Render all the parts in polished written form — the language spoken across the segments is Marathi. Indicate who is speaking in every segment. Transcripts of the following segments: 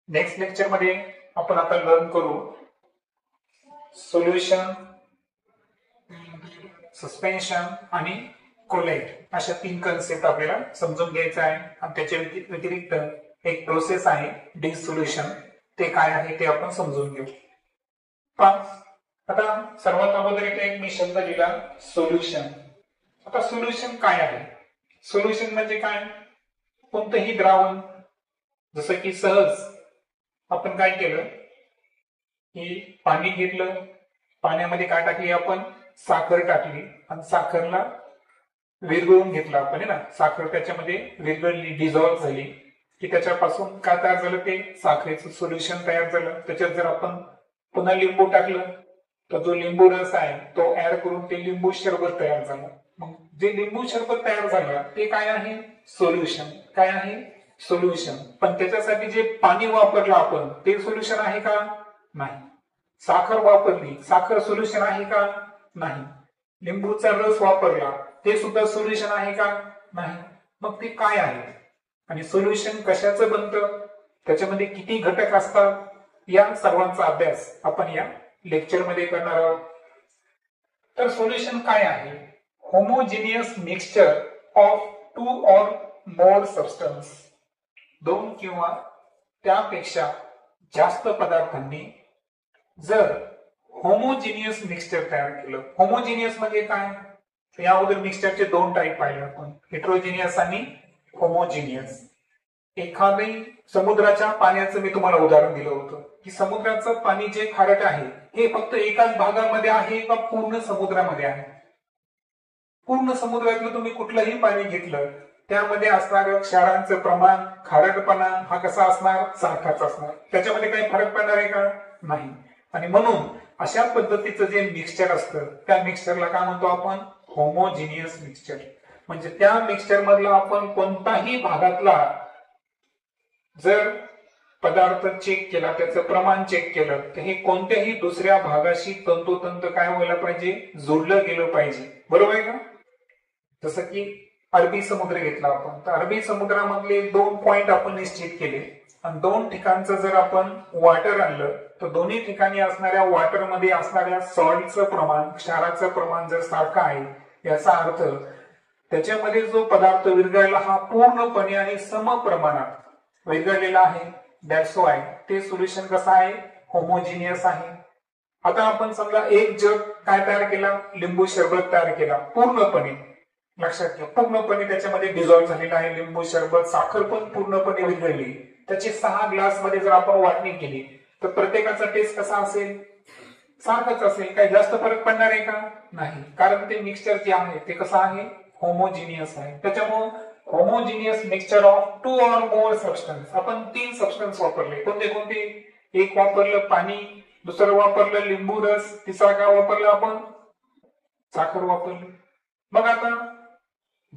Speaker 1: नेक्स्ट लेक्चर मध्ये आपण आता लर्न करू सोल्युशन, सस्पेन्शन आणि कोलेट अशा 3 कन्सेप्ट आपल्याला समजून घ्यायचं आहे. आणि त्याच्या व्यतिरिक्त एक प्रोसेस आहे डिसोल्युशन, ते काय आहे ते आपण समजून घेऊ. आता सर्वात अगोदर इथे एक मी शब्द लिहिला सोल्युशन. आता सोल्युशन काय आहे? सोल्युशन म्हणजे काय? कोणतंही द्रावण, जसं की सहज आपण काय केलं की पाणी घेतलं, पाण्यामध्ये काय टाकली आपण? साखर टाकली आणि साखरला विरघळून घेतलं आपण, है ना. साखर त्याच्यामध्ये विरघळली, डिझॉल्व्ह झाली की त्याच्यापासून काय तयार झालं? ते साखरेचं सोल्युशन तयार झालं. त्याच्यात जर आपण पुन्हा लिंबू टाकलं तर जो लिंबू रस आहे तो ऍड करून ते लिंबू सरबत तयार झालं. मग जे लिंबू सरबत तयार झालं ते काय आहे? सोल्युशन. काय आहे? सोल्युशन. पण त्याच्यासाठी जे पाणी वापरलं आपण ते सोल्युशन आहे का? नाही. साखर वापरली, साखर सोल्युशन आहे का? नाही. लिंबूचा रस वापरला, ते सुद्धा सोल्युशन आहे का? नाही. मग ते काय आहे आणि सोल्युशन कशाचं बनतं, त्याच्यामध्ये किती घटक असतात, या सर्वांचा अभ्यास आपण या लेक्चर मध्ये करणार आहोत. तर सोल्युशन काय आहे? Homogeneous mixture of 2 or more substance. 2 किंवा त्यापेक्षा जास्त पदार्थांनी जर होमोजिनियस मिक्सचर तयार केलं. होमोजिनियस म्हणजे काय? या अगोदर मिक्सचरचे 2 टाईप पाहिले आपण, हेट्रोजिनियस आणि होमोजिनियस. एखादी समुद्राच्या पाण्याचं मी तुम्हाला उदाहरण दिलं होतं की समुद्राचं पाणी जे खारट आहे हे फक्त एकाच भागामध्ये आहे का पूर्ण समुद्रामध्ये आहे? पूर्ण समुद्रातलं तुम्ही कुठलंही पाणी घेतलं त्यामध्ये असणारं क्षारांचं प्रमाण, खारटपणा हा कसा असणार? सारखाच असणार. त्याच्यामध्ये काही फरक पडणार आहे का? नाही. आणि म्हणून अशा पद्धतीचं जे मिक्सचर असतं त्या मिक्सचरला काय म्हणतो आपण? Homogeneous mixture. म्हणजे त्या मिक्सचर मधला आपण कोणताही भागातला जर पदार्थ चेक केला, त्याचं प्रमाण चेक केलं तर हे कोणत्याही दुसऱ्या भागाशी तंतोतंत काय व्हायला पाहिजे? जोडलं गेलं पाहिजे. बरोबर आहे का? जसं की अरबी समुद्र घेतला आपण, तर अरबी समुद्रामधले 2 पॉइंट आपण निश्चित केले आणि 2 ठिकाणचं जर आपण वॉटर आणलं तर दोन्ही ठिकाणी असणाऱ्या वॉटरमध्ये असणाऱ्या सॉल्टचं प्रमाण, क्षाराचं प्रमाण जर सारखं आहे, याचा अर्थ त्याच्यामध्ये जो पदार्थ विरघळला हा पूर्णपणे आणि सम प्रमाणात विरघळलेला आहे. दॅट्स वाय ते सोल्युशन कसं आहे? होमोजिनियस आहे. आता आपण समजा एक जग काय तयार केला? लिंबू सरबत तयार केला. पूर्णपणे लक्षात घ्या, पूर्णपणे त्याच्यामध्ये डिझॉल्व्ह झालेला आहे लिंबू सरबत. साखर पण पूर्णपणे विरघळली. त्याची 6 ग्लास मध्ये जर आपण वाटणी केली तर प्रत्येकाचा टेस्ट कसा असेल? सारखाच असेल. काही जास्त फरक पडणार आहे का? नाही. कारण ते मिक्सचर जे आहे ते कसं आहे? होमोजिनियस आहे. त्याच्यामुळे homogeneous mixture of 2 or more substance. आपण 3 सबस्टन्स वापरले. कोणते कोणते? एक वापरलं पाणी, दुसरं वापरलं लिंबू रस, तिसरा काय वापरलं आपण? साखर वापरली. मग आता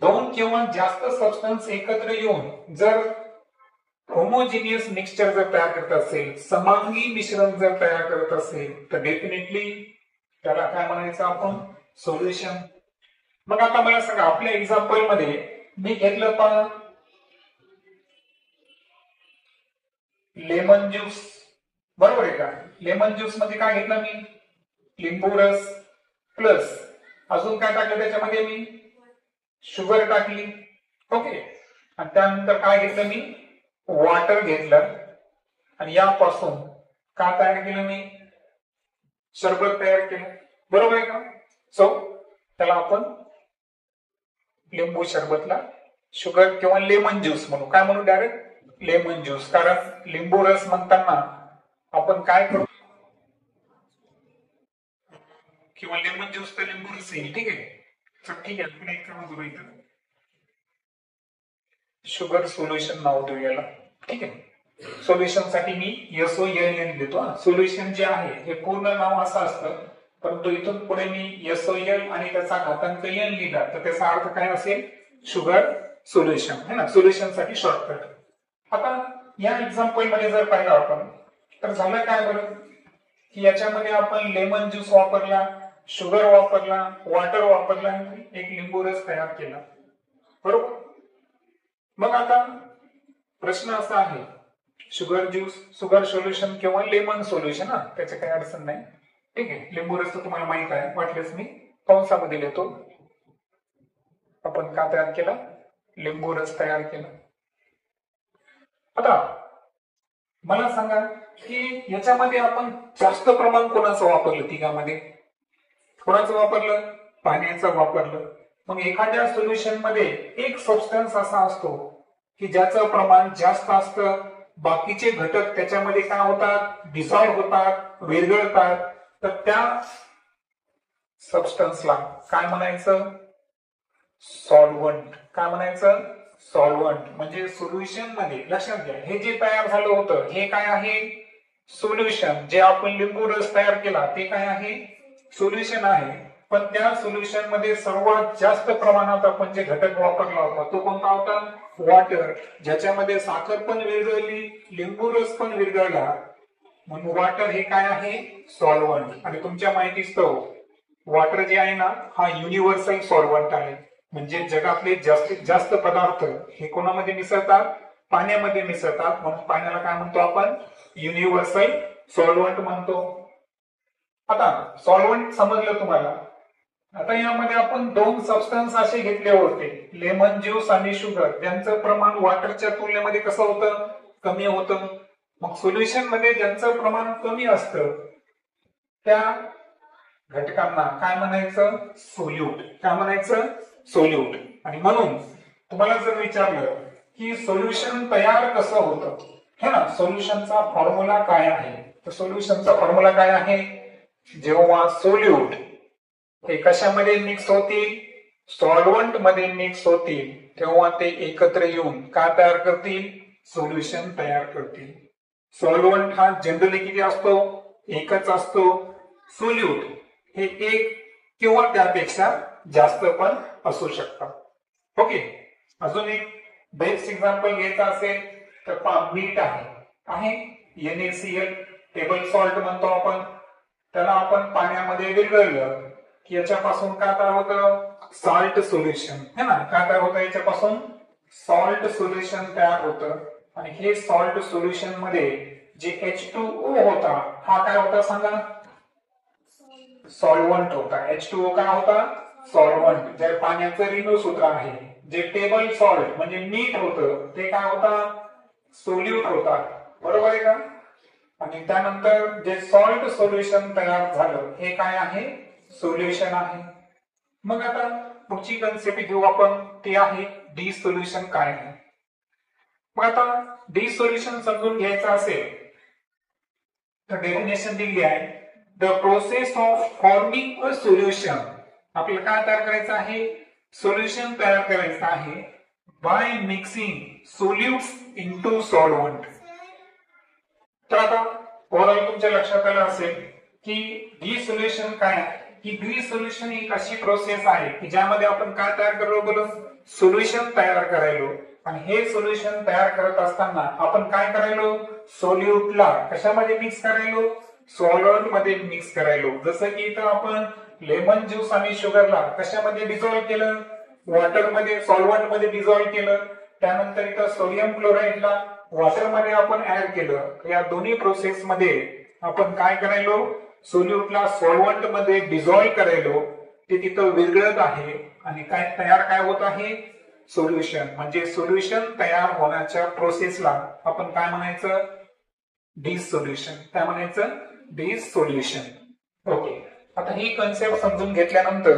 Speaker 1: 2 किंवा जास्त सबस्टन्स एकत्र येऊन जर होमोजिनियस मिक्सचर जर तयार करत असेल, समांगी मिश्रण जर तयार करत असेल तर डेफिनेटली त्याला काय म्हणायचं आपण? सोल्युशन. मग आता मला सांगा, आपल्या एक्झाम्पल मध्ये मी घेतलं पण लेमन ज्यूस, बरोबर आहे का? लेमन ज्यूस मध्ये काय घेतलं मी? लिंबू रस प्लस अजून काय टाकलं त्याच्यामध्ये? मी शुगर टाकली. ओके. आणि त्यानंतर काय घेतलं मी? वॉटर घेतलं आणि यापासून काय तयार केलं मी? सरबत तयार केलं. बरोबर आहे का? सो त्याला आपण लिंबू सरबतला शुगर किंवा लेमन ज्यूस म्हणू. काय म्हणू? Direct lemon juice. कारण लिंबू रस म्हणताना आपण काय करू? किंवा लेमन ज्यूस तर लिंबू रस येईल. ठीक आहे. तर ठीक आहे, आपण एक काम करू, इथं शुगर सोल्युशन नाव देऊ याला. ठीक आहे. सोल्युशन साठी मी SOL देतो. सोल्युशन जे आहे हे पूर्ण नाव असं असतं, परंतु इथून पुढे मी SOL आणि त्याचा घातांक n लिहिला तर त्याचा अर्थ काय असेल? शुगर सोल्युशन, है ना. सोल्युशन साठी शॉर्टकट. आता या एक्झाम्पल मध्ये जर पाहिलं आपण तर झालं काय बरं की याच्यामध्ये आपण लेमन ज्यूस वापरला, शुगर वापरला, वॉटर वापरला आणि एक लिंबू रस तयार केला. बरोबर. मग आता प्रश्न असा आहे शुगर ज्यूस, शुगर सोल्युशन किंवा लेमन सोल्युशन, हा त्याची काही अडचण नाही. ठीक आहे. लिंबू रस तर तुम्हाला माहित आहे, वाटल्यास मी कंसामध्ये लिहितो. आपण का तयार केला? लिंबू रस तयार केला. आता मला सांगा की याच्यामध्ये आपण जास्त प्रमाण कोणाचं वापरलं? तिघांमध्ये कोणाचं वापरलं? पाण्याचं वापरलं. मग एखाद्या सोल्युशन मध्ये एक सबस्टन्स असा असतो की ज्याचं प्रमाण जास्त असतं, बाकीचे घटक त्याच्यामध्ये काय होतात? डिसॉल्व्ह होतात, विरघळतात. तर त्या सबस्टन्सला काय म्हणायचं? सॉल्व्हंट. काय म्हणायचं? सॉल्व्हंट. म्हणजे सोल्युशन मध्ये लक्षात घ्या, हे जे तयार झालं होतं हे काय आहे? सोल्युशन. जे आपण लिंबू रस तयार केला ते काय आहे? सोल्युशन आहे. पण त्या सोल्युशन मध्ये सर्वात जास्त प्रमाणात आपण जे घटक वापरला होता तो कोणता होता? वॉटर. ज्याच्यामध्ये साखर पण विरघळली, लिंबू रस पण विरघळला, म्हणून वॉटर हे काय आहे? सॉल्व्हंट. आणि तुमच्या माहितीस्तव वॉटर जे आहे ना, हा युनिव्हर्सल सॉल्व्हंट आहे. म्हणजे जगातले जास्तीत जास्त पदार्थ हे कोणामध्ये मिसळतात? पाण्यामध्ये मिसळतात. म्हणून पाण्याला काय म्हणतो आपण? युनिव्हर्सल सॉल्व्हंट म्हणतो. आता सॉल्व्हंट समजलं तुम्हाला. आता यामध्ये आपण दोन सबस्टन्स असे घेतले होते, लेमन ज्यूस आणि शुगर, ज्यांचं प्रमाण वॉटरच्या तुलनेमध्ये कसं होतं? कमी होतं. मग सोल्युशन मध्ये ज्यांचं प्रमाण कमी असतं त्या घटकांना काय म्हणायचं? सोल्यूट. काय म्हणायचं? सोल्यूट. आणि म्हणून तुम्हाला जर विचारलं की सोल्युशन तयार कसं होतं, है ना, सोल्युशनचा फॉर्म्युला काय आहे, तर सोल्युशनचा फॉर्म्युला काय आहे? जेव्हा सोल्यूट हे कशामध्ये मिक्स होतील? सॉल्व्हंट मध्ये मिक्स होतील, तेव्हा ते एकत्र येऊन काय तयार करतील? सोल्युशन तयार करतील. सॉल्व्हंट हा जनरली किती असतो? एकच असतो. सोल्यूट हे एक किंवा त्यापेक्षा जास्त पण असू शकतात. ओके. अजून एक बेस्ट एक्झाम्पल घ्यायचं असेल तर पहा, मीठ आहे NaCl, टेबल सॉल्ट म्हणतो आपण. त्याला आपण पाण्यामध्ये विरघळलं की याच्यापासून काय तयार होतं? सॉल्ट सोल्युशन, है ना. काय तयार होतं? याच्यापासून सॉल्ट सोल्युशन तयार होतं. आणि हे सॉल्ट सोल्युशन मध्ये जे H2O होता हा काय होता सांगा? सॉल्व्हंट होता. H2O काय होता? सॉल्व्हंट. जे पाण्याचं ऋण सूत्र आहे. जे टेबल सॉल्ट म्हणजे मीठ होतं ते काय होता? सोल्यूट होता. बरोबर आहे का? आणि त्यानंतर जे सॉल्ट सोल्युशन तयार झालं हे काय आहे? सोल्युशन आहे. मग आता पुढची कन्सेप्ट घेऊ आपण, ती आहे डिसोल्युशन. काय आहे? मग आता डिसोल्युशन समजून घ्यायचं असेल तर डेफिनेशन दिली आहे, the process of forming a solution. आपल्याला काय तयार करायचं आहे? सोल्युशन तयार करायचं आहे by mixing solutes into solvent. तर आता ओव्हरऑल तुमच्या लक्षात आलं असेल की डिसोल्युशन काय आहे. की डिसोल्युशन एक अशी प्रोसेस आहे की ज्यामध्ये आपण काय तयार करलो? बोलून सोल्युशन तयार करायलो. आणि हे सोल्युशन तयार करत असताना आपण काय करायलो? सोल्यूटला कशामध्ये मिक्स करायलो? सॉल्व्हंट मध्ये मिक्स करायलो. जसं की इथं आपण लेमन ज्यूस आणि शुगरला कशामध्ये डिझॉल्व्ह केलं? वॉटर मध्ये, सॉल्व्हंट मध्ये डिझॉल्व्ह केलं. त्यानंतर इथं सोडियम क्लोराईडला वॉटर मध्ये आपण ऍड केलं. या दोन्ही प्रोसेस मध्ये आपण काय करायलो? सोल्यूटला सॉल्व्हंट मध्ये डिझॉल्व्ह करायलो. ते तिथं विरघळत आहे आणि काय होत आहे? सोल्युशन. म्हणजे सोल्युशन तयार होण्याच्या प्रोसेसला आपण काय म्हणायचं? डिसोल्युशन. काय म्हणायचं? डिसोल्युशन. ओके. आता ही कन्सेप्ट समजून घेतल्यानंतर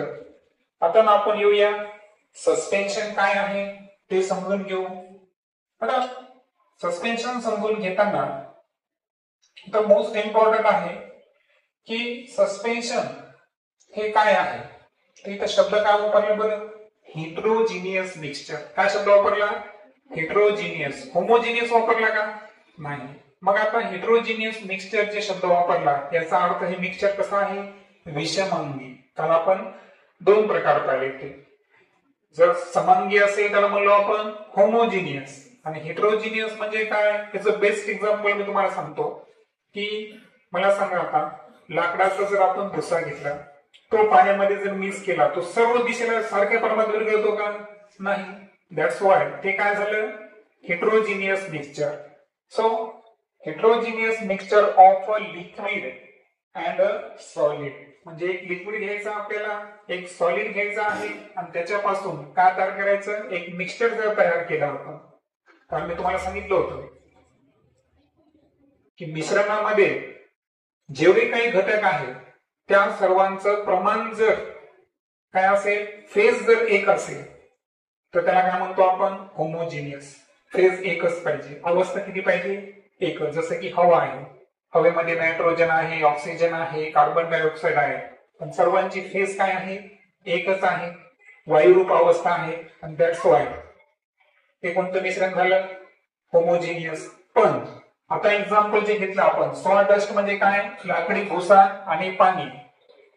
Speaker 1: आता आपण येऊया सस्पेन्शन काय आहे ते समजून घेऊ. आता सस्पेन्शन समजून घेताना तर मोस्ट इम्पॉर्टंट आहे की सस्पेन्शन हे काय आहे. तर इथं शब्द काय वापरला बरं? Heterogeneous mixture. काय शब्द वापरला? हेट्रोजिनियस. होमोजिनियस वापरला का? नाही. मग आता हेट्रोजिनियस मिक्सचर जे शब्द वापरला याचा अर्थ हे मिक्सचर कसं आहे? विषमांगी. त्याला आपण दोन प्रकार पाहिले ते. जर समांगी असेल त्याला म्हणलो आपण होमोजिनियस. आणि हेट्रोजिनियस म्हणजे काय? याचं बेस्ट एक्झाम्पल मी तुम्हाला सांगतो की मला सांगा, आता लाकडाचा जर आपण भुसा घेतला, तो पाण्यामध्ये जर मिक्स केला तो सर्व दिशेला सारख्या प्रमाणात विरघळतो का? नाही. दॅट्स वाय ते काय झालं? Heterogeneous mixture. So heterogeneous mixture of a liquid and a solid, म्हणजे एक लिक्विड घ्यायचं आपल्याला, एक सॉलिड घ्यायचं आहे आणि त्याच्यापासून काय तयार करायचं, एक मिक्सचर जर तयार केला होता. कारण मी तुम्हाला सांगितलं होतं की मिश्रणामध्ये जेवढे काही घटक आहेत त्या सर्वांचं प्रमाण जर काय असेल, फेज जर एक असेल तर त्याला काय म्हणतो आपण, होमोजिनियस. फेज एकच पाहिजे, अवस्था किती पाहिजे, एकच. जसं की हवा आहे, हवेमध्ये नायट्रोजन आहे, ऑक्सिजन आहे, कार्बन डायऑक्साइड आहे, पण सर्वांची फेज काय आहे, एकच आहे, वायुरूप अवस्था आहे. आणि दॅट्स वाय हे कोणतं मिश्रण झालं, होमोजिनियस. पण आता एक्झाम्पल जे घेतलं आपण, सॉडस्ट म्हणजे काय, लाकडी भुसा आणि पाणी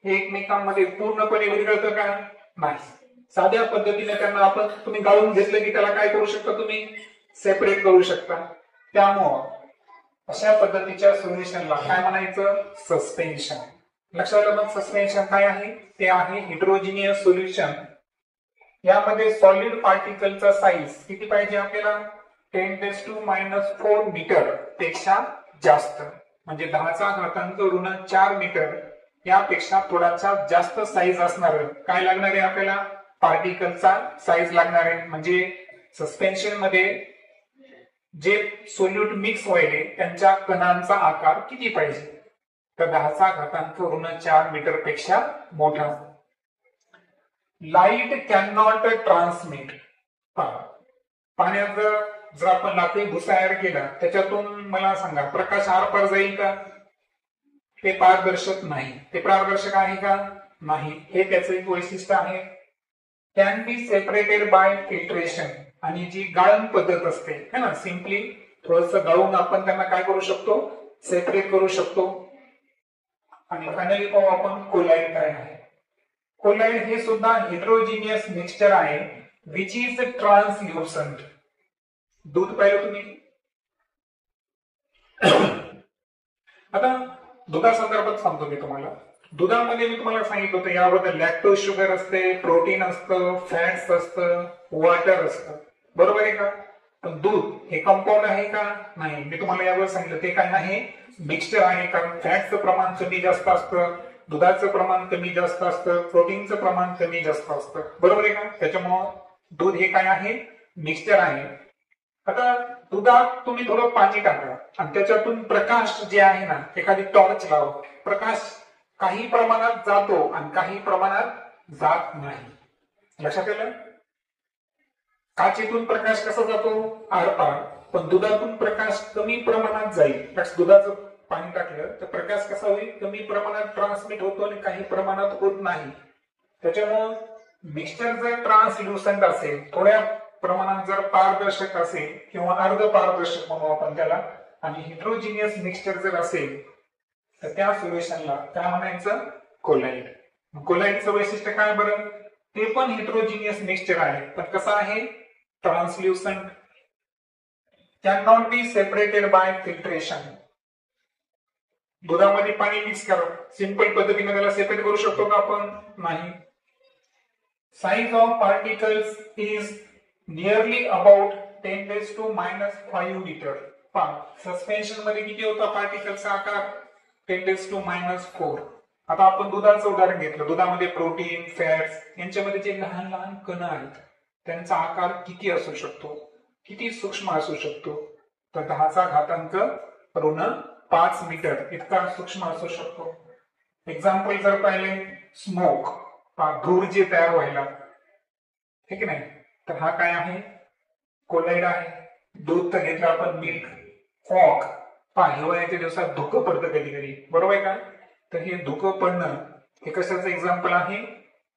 Speaker 1: हे एकमेकांमध्ये पूर्णपणे विरघळतं का, नाही. साध्या पद्धतीने त्यांना आपण, तुम्ही गाळून घेतलं की त्याला काय करू शकता, तुम्ही सेपरेट करू शकता. त्यामुळं अशा पद्धतीच्या सोल्युशनला काय म्हणायचं, सस्पेन्शन. लक्षात आलं. सस्पेन्शन काय आहे, ते आहे हेट्रोजिनियस सोल्युशन. यामध्ये सॉलिड पार्टिकलचा साईज किती पाहिजे आपल्याला, 10⁻⁴ मीटर पेक्षा जास्त, म्हणजे 10⁻⁴ मीटर यापेक्षा थोडासा जास्त साईज असणार. काय लागणार आहे आपल्याला, पार्टिकलचा साईज लागणार आहे. म्हणजे सस्पेन्शन मध्ये जे सोल्यूट मिक्स व्हायले त्यांच्या कणांचा आकार किती पाहिजे, तर 10⁻⁴ मीटर पेक्षा मोठा. Light can not transmit. पाण्यात जर आपण लाकडी भुसा ऍड केला त्याच्यातून मला सांगा प्रकाश आरपार जाईल का, ते पारदर्शक नाही. ते पारदर्शक आहे का, नाही. हे त्याचं एक वैशिष्ट्य आहे. Can be separated by filtration. आणि जी गाळण पद्धत असते है ना, सिम्पली थोडस गाळून आपण त्यांना काय करू शकतो, सेपरेट करू शकतो. आणि फायनली पाहू आपण कोलाइड काय आहे. कोलाइड हे सुद्धा हेट्रोजिनियस मिक्सचर आहे विच इज ट्रान्सल्युसंट. दूध पाहिलं तुम्ही. आता दुधासंदर्भात सांगतो मी तुम्हाला. दुधामध्ये मी तुम्हाला सांगितलं होतं याबद्दल, लॅक्टोज शुगर असते, प्रोटीन असतं, फॅट्स असतं, वॉटर असतं, बरोबर आहे का. पण दूध हे कंपाऊंड आहे का, नाही. मी तुम्हाला यावर सांगितलं ते काय नाही, मिक्सचर आहे. कारण फॅटचं प्रमाण कमी जास्त असतं, दुधाचं प्रमाण कमी जास्त असतं, प्रोटीनचं प्रमाण कमी जास्त असतं, बरोबर आहे का. त्याच्यामुळं दूध हे काय आहे, मिक्सचर आहे. आता दुधात तुम्ही थोडं पाणी टाका आणि त्याच्यातून प्रकाश जे आहे ना, एखादी टॉर्च लावा, प्रकाश काही प्रमाणात जातो आणि काही प्रमाणात जात नाही. लक्षात आलं. काचेतून प्रकाश कसा जातो, आरपार. पण दुधातून प्रकाश कमी प्रमाणात जाईल. दुधाचं पाणी टाकलं तर प्रकाश कसा होईल, कमी प्रमाणात ट्रान्समिट होतो आणि काही प्रमाणात होत नाही. त्याच्यामुळं मिक्सचर जर ट्रान्सल्युसंट असेल, थोड्या प्रमाणात जर पारदर्शक असेल किंवा अर्ध पारदर्शक म्हणू आपण त्याला, आणि हेट्रोजिनियस मिक्सचर जर असेल तर त्या सोल्युशनला काय म्हणायचं, कोलाइड. कोलाइडचं वैशिष्ट्य काय बरं, ते पण हेट्रोजिनियस मिक्सचर आहे पण कसं आहे, translucent. Can not be separated by filtration. दुधामध्ये पाणी मिक्स करा, सिंपल पद्धतीने त्याला सेपरेट करू शकतो का आपण, नाही. Size of particles is nearly about 10⁻⁵ metre. Suspension मध्ये किती होता पार्टिकलचा आकार, 10⁻⁴. आता आपण दुधाचं उदाहरण घेतलं, दुधामध्ये प्रोटीन, फॅट्स यांच्यामध्ये जे लहान लहान कण आहेत त्यांचा आकार किती असू शकतो, किती सूक्ष्म असू शकतो, तर 10⁻⁵ मीटर इतका सूक्ष्म असू शकतो. एक्झाम्पल जर पाहिले, स्मोक, धूर जे तयार व्हायला, ठीक आहे नाही, तर हा काय आहे, कोलाइड आहे. दूध तर घेतलं आपण, मिल्क, फॉग, हिवाळ्याच्या दिवसात धुकं पडतं कधी कधी, बरोबर आहे का. तर हे धुकं पडणं हे कशाचं एक्झाम्पल आहे,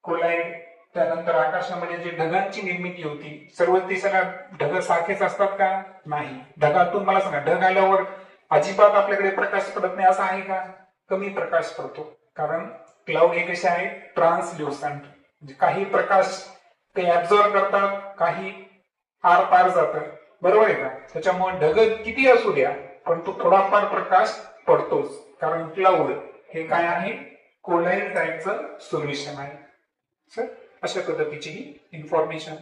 Speaker 1: कोलाइड. त्यानंतर आकाशामध्ये जे ढगांची निर्मिती होती, सर्व दिसायला ढग सारखेच असतात का, नाही. ढगातून मला सांगा, ढग आल्यावर अजिबात आपल्याकडे प्रकाश पडत नाही असं आहे का, कमी प्रकाश पडतो. कारण क्लाउड हे कसे आहे, ट्रान्सल्युसंट. म्हणजे काही प्रकाश ते ऍब्झॉर्ब करतात, काही आर पार जातात, बरोबर आहे का. त्याच्यामुळे ढग किती असू द्या पण तो थोडाफार प्रकाश पडतोच. कारण क्लाउड हे काय आहे, कोलाइड टाइपचं सोल्युशन आहे. सर अशा पद्धतीची ही इन्फॉर्मेशन